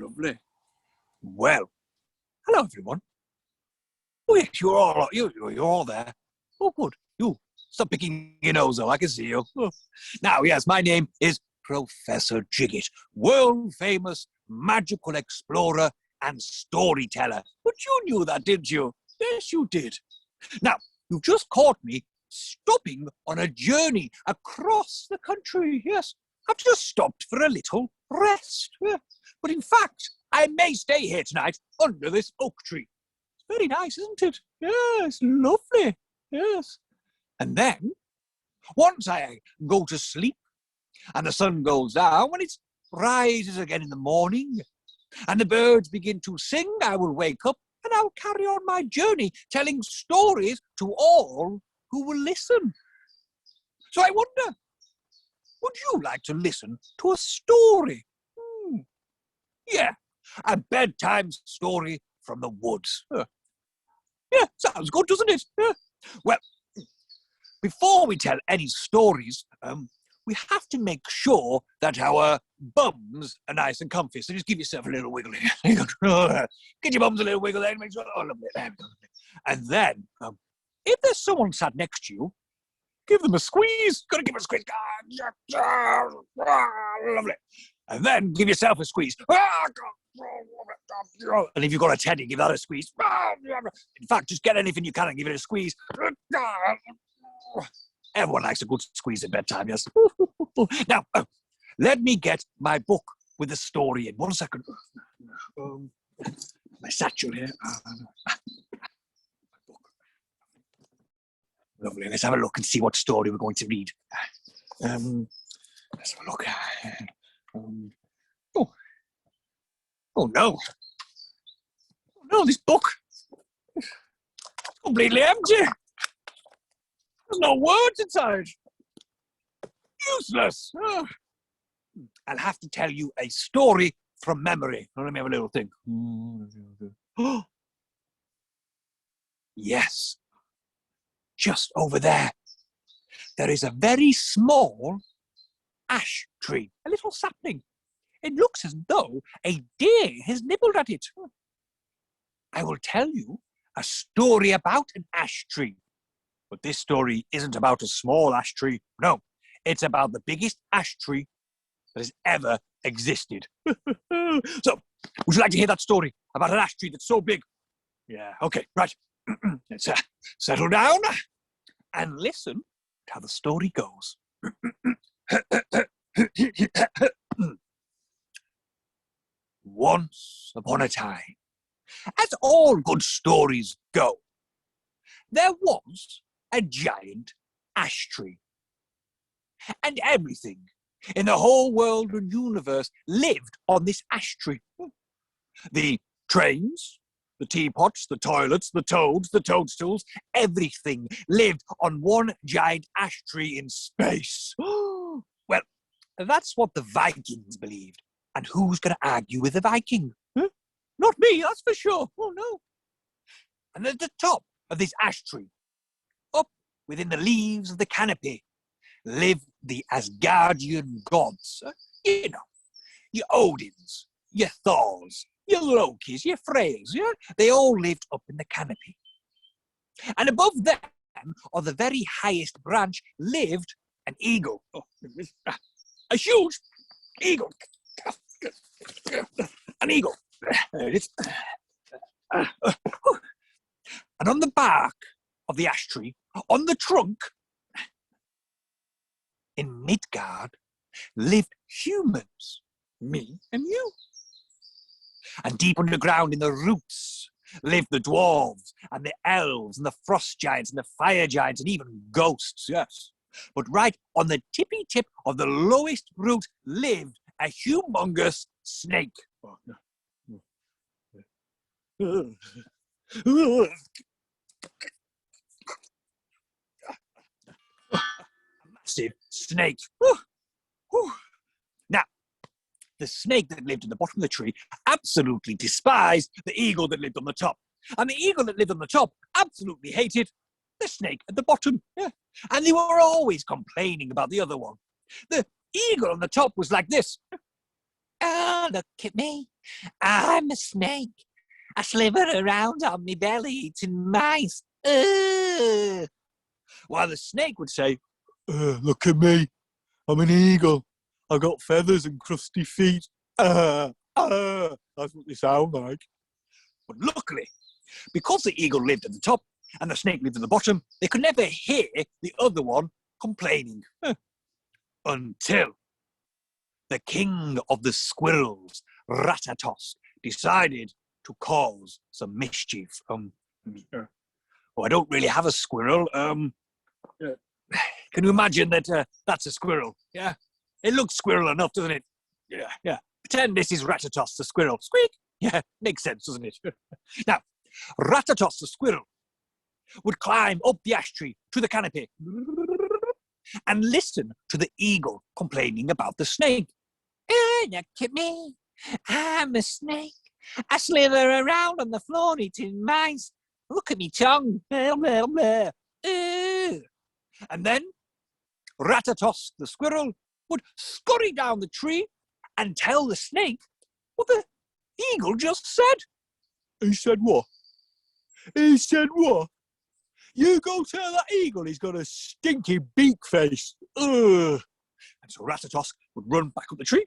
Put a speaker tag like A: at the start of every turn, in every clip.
A: lovely. Well, hello everyone. Oh yes, you're all there. Oh good. You stop picking your nose though, I can see you. Oh. Now yes, my name is Professor Jiggit, world famous magical explorer and storyteller. But you knew that, didn't you? Yes, you did. Now, you've just caught me stopping on a journey across the country. Yes, I've just stopped for a little rest. Yeah. But in fact, I may stay here tonight under this oak tree. It's very nice, isn't it? Yes, lovely. Yes. And then, once I go to sleep and the sun goes down, when it rises again in the morning and the birds begin to sing, I will wake up and I'll carry on my journey telling stories to all who will listen. So I wonder, would you like to listen to a story? Yeah, a bedtime story from the woods. Yeah, sounds good, doesn't it? Well, before we tell any stories, we have to make sure that our bums are nice and comfy. So just give yourself a little wiggle here. Get your bums a little wiggle there and make sure. Oh, lovely. There we go. And then, if there's someone sat next to you, give them a squeeze. Got to give them a squeeze. Lovely. And then give yourself a squeeze. And if you've got a teddy, give that a squeeze. In fact, just get anything you can and give it a squeeze. Everyone likes a good squeeze at bedtime, yes. Now, let me get my book with the story in. 1 second. My satchel here. Lovely. Let's have a look and see what story we're going to read. Let's have a look. Oh no. Oh no, this book is completely empty. There's no words inside. Useless. Oh. I'll have to tell you a story from memory. Let me have a little think. Yes. Just over there is a very small ash tree, a little sapling. It looks as though a deer has nibbled at it. I will tell you a story about an ash tree. But this story isn't about a small ash tree. No, it's about the biggest ash tree that has ever existed. So, would you like to hear that story about an ash tree that's so big? Yeah, okay, right. Let's settle down and listen to how the story goes. Once upon a time, as all good stories go, there was a giant ash tree. And everything in the whole world and universe lived on this ash tree. The trains, the teapots, the toilets, the toads, the toadstools, everything lived on one giant ash tree in space. Well, that's what the Vikings believed. And who's going to argue with the Viking? Huh? Not me, that's for sure. Oh, no. And at the top of this ash tree, up within the leaves of the canopy, live the Asgardian gods. You know, your Odins, your Thors, your Lokis, your Freyrs. Yeah? They all lived up in the canopy. And above them, on the very highest branch, lived an eagle. Oh, a huge eagle. An eagle. There it is. And on the bark of the ash tree, on the trunk, in Midgard, lived humans, me and you. And deep underground in the roots lived the dwarves and the elves and the frost giants and the fire giants and even ghosts, yes. But right on the tippy tip of the lowest root lived a humongous snake. A massive snake. Now, the snake that lived in the bottom of the tree absolutely despised the eagle that lived on the top. And the eagle that lived on the top absolutely hated the snake at the bottom. Yeah. And they were always complaining about the other one. The eagle on the top was like this. Oh, look at me. I'm a snake. I sliver around on me belly eating mice. While the snake would say, look at me. I'm an eagle. I've got feathers and crusty feet. That's what they sound like. But luckily, because the eagle lived at the top and the snake lived at the bottom, they could never hear the other one complaining. Until the king of the squirrels, Ratatosk, decided to cause some mischief. I don't really have a squirrel. Can you imagine that that's a squirrel? Yeah, it looks squirrel enough, doesn't it? Yeah. Pretend this is Ratatosk the squirrel. Squeak. Yeah, makes sense, doesn't it? Now, Ratatosk the squirrel would climb up the ash tree to the canopy and listen to the eagle complaining about the snake. Look at me. I'm a snake. I slither around on the floor eating mice. Look at me tongue. And then Ratatosk the squirrel would scurry down the tree and tell the snake what the eagle just said. He said what? He said what? You go tell that eagle he's got a stinky beak face. Ugh. And so Ratatosk would run back up the tree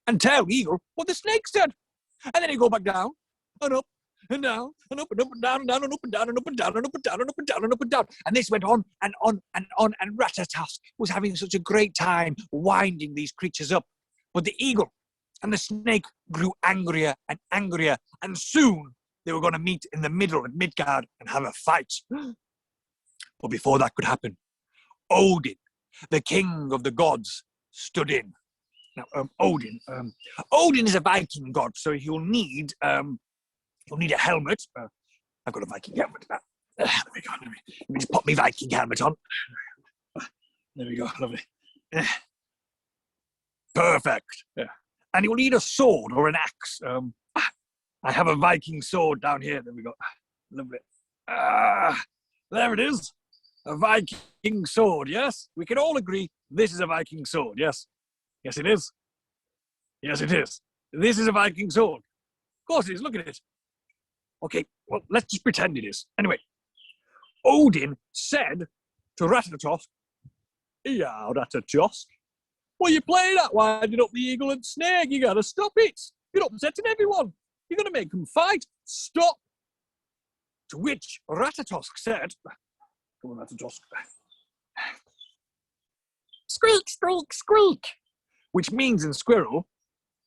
A: and tell the eagle what the snake said. And then he'd go back down and up and down and up and up and down and down and up and down and up and down and up and down and up and down and up and down. And this went on and on and on. And Ratatosk was having such a great time winding these creatures up. But the eagle and the snake grew angrier and angrier. And soon they were going to meet in the middle of Midgard and have a fight. But before that could happen, Odin, the king of the gods, stood in. Now, Odin is a Viking god, so he'll need a helmet. I've got a Viking helmet. There we go. Let me just pop my Viking helmet on. There we go. Lovely. Perfect. Yeah. And he'll need a sword or an axe. I have a Viking sword down here. There we go. Lovely. There it is. A Viking sword, yes? We can all agree this is a Viking sword, yes? Yes, it is. Yes, it is. This is a Viking sword. Of course it is. Look at it. Okay, well, let's just pretend it is. Anyway, Odin said to Ratatosk, "Yeah, Ratatosk, what are you playing at? Winding up the eagle and snake? You gotta stop it. You're upsetting everyone. You're gonna make them fight. Stop." To which Ratatosk said, "Come on, Ratatosk. Squeak, squeak, squeak." Which means in squirrel,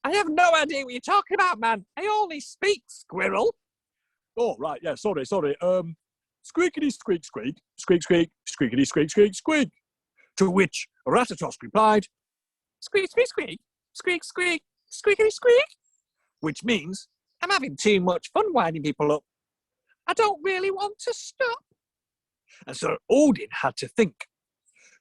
A: "I have no idea what you're talking about, man. I only speak squirrel." Oh, right, yeah, sorry. Squeakity squeak squeak, squeak squeak, squeakity squeak squeak squeak. To which Ratatosk replied, "Squeak squeak squeak, squeak squeak, squeakity squeak." Which means, "I'm having too much fun winding people up. I don't really want to stop." And so Odin had to think.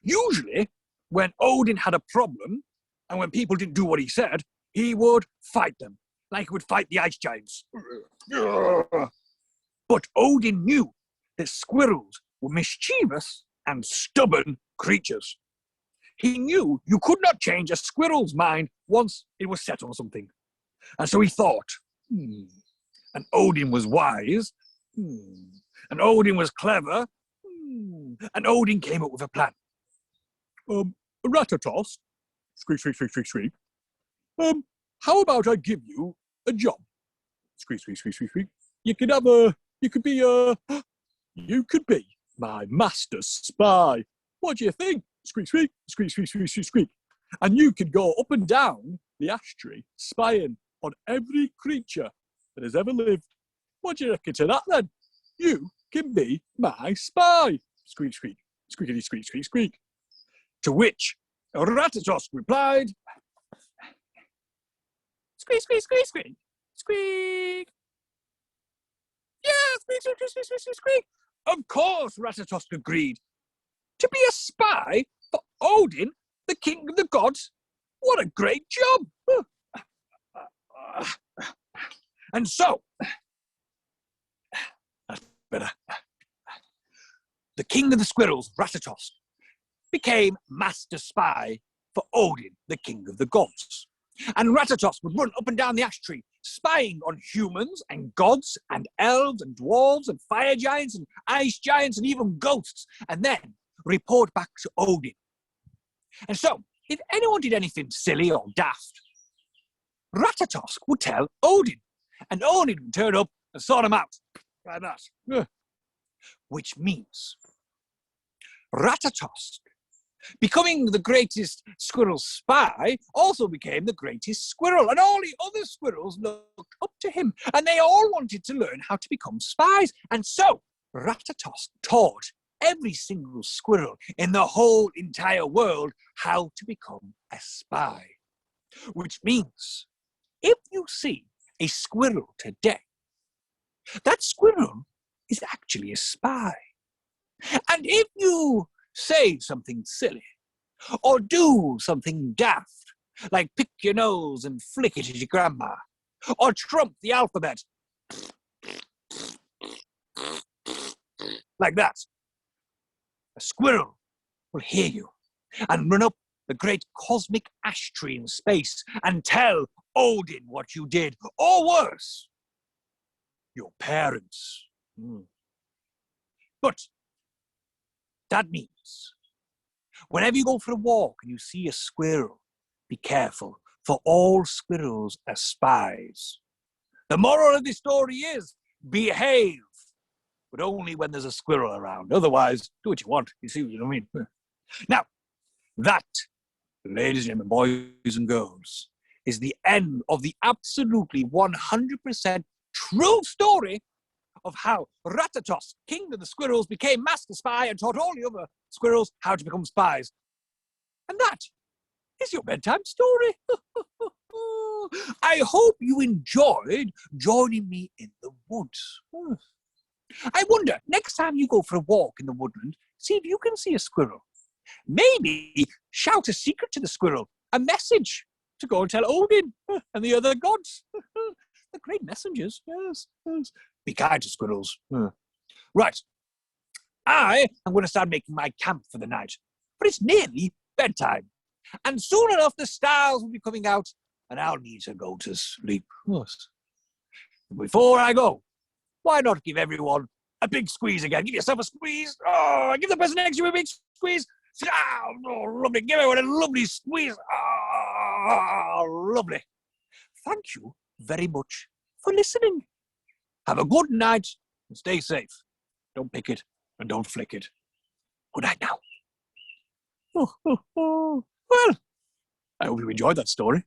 A: Usually, when Odin had a problem, and when people didn't do what he said, he would fight them, like he would fight the ice giants. But Odin knew that squirrels were mischievous and stubborn creatures. He knew you could not change a squirrel's mind once it was set on something. And so he thought, and Odin was wise, and Odin was clever, and Odin came up with a plan. Ratatosk, squeak, squeak, squeak, squeak, squeak. How about I give you a job? Squeak, squeak, squeak, squeak, squeak. You could be my master spy. What do you think? Squeak, squeak, squeak, squeak, squeak, squeak, squeak. And you could go up and down the ash tree, spying on every creature that has ever lived. What do you reckon to that then? You can be my spy. Squeak, squeak, squeakity, squeak, squeak, squeak. To which Ratatosk replied, "Squeak, squeak, squeak, squeak, squeak. Yeah, squeak, squeak, squeak, squeak, squeak, squeak." Of course, Ratatosk agreed. To be a spy for Odin, the king of the gods, what a great job. And so, that's better. The king of the squirrels, Ratatosk, became master spy for Odin, the king of the gods. And Ratatosk would run up and down the ash tree, spying on humans and gods and elves and dwarves and fire giants and ice giants and even ghosts, and then report back to Odin. And so, if anyone did anything silly or daft, Ratatosk would tell Odin, and Odin would turn up and sort them out, like that. Which means Ratatosk, becoming the greatest squirrel spy, also became the greatest squirrel, and all the other squirrels looked up to him, and they all wanted to learn how to become spies. And so Ratatosk taught every single squirrel in the whole entire world how to become a spy. Which means, if you see a squirrel today, that squirrel is actually a spy. And if you say something silly, or do something daft, like pick your nose and flick it at your grandma, or trump the alphabet, like that, a squirrel will hear you and run up the great cosmic ash tree in space and tell Odin what you did, or worse, your parents. But that means whenever you go for a walk and you see a squirrel, be careful, for all squirrels are spies. The moral of the story is, behave, but only when there's a squirrel around. Otherwise, do what you want. You see what I mean? Now, that, ladies and gentlemen, boys and girls, is the end of the absolutely 100% true story of how Ratatosk, king of the squirrels, became master spy and taught all the other squirrels how to become spies. And that is your bedtime story. I hope you enjoyed joining me in the woods. I wonder, next time you go for a walk in the woodland, see if you can see a squirrel. Maybe shout a secret to the squirrel, a message to go and tell Odin and the other gods. They're great messengers, yes. Be kind to squirrels. Right. I am going to start making my camp for the night. But it's nearly bedtime. And soon enough, the stars will be coming out, and I'll need to go to sleep. Before I go, why not give everyone a big squeeze again? Give yourself a squeeze. Oh, give the person next to you a big squeeze. Oh, lovely. Give everyone a lovely squeeze. Oh, lovely. Thank you very much for listening. Have a good night and stay safe. Don't pick it and don't flick it. Good night now. Well, I hope you enjoyed that story.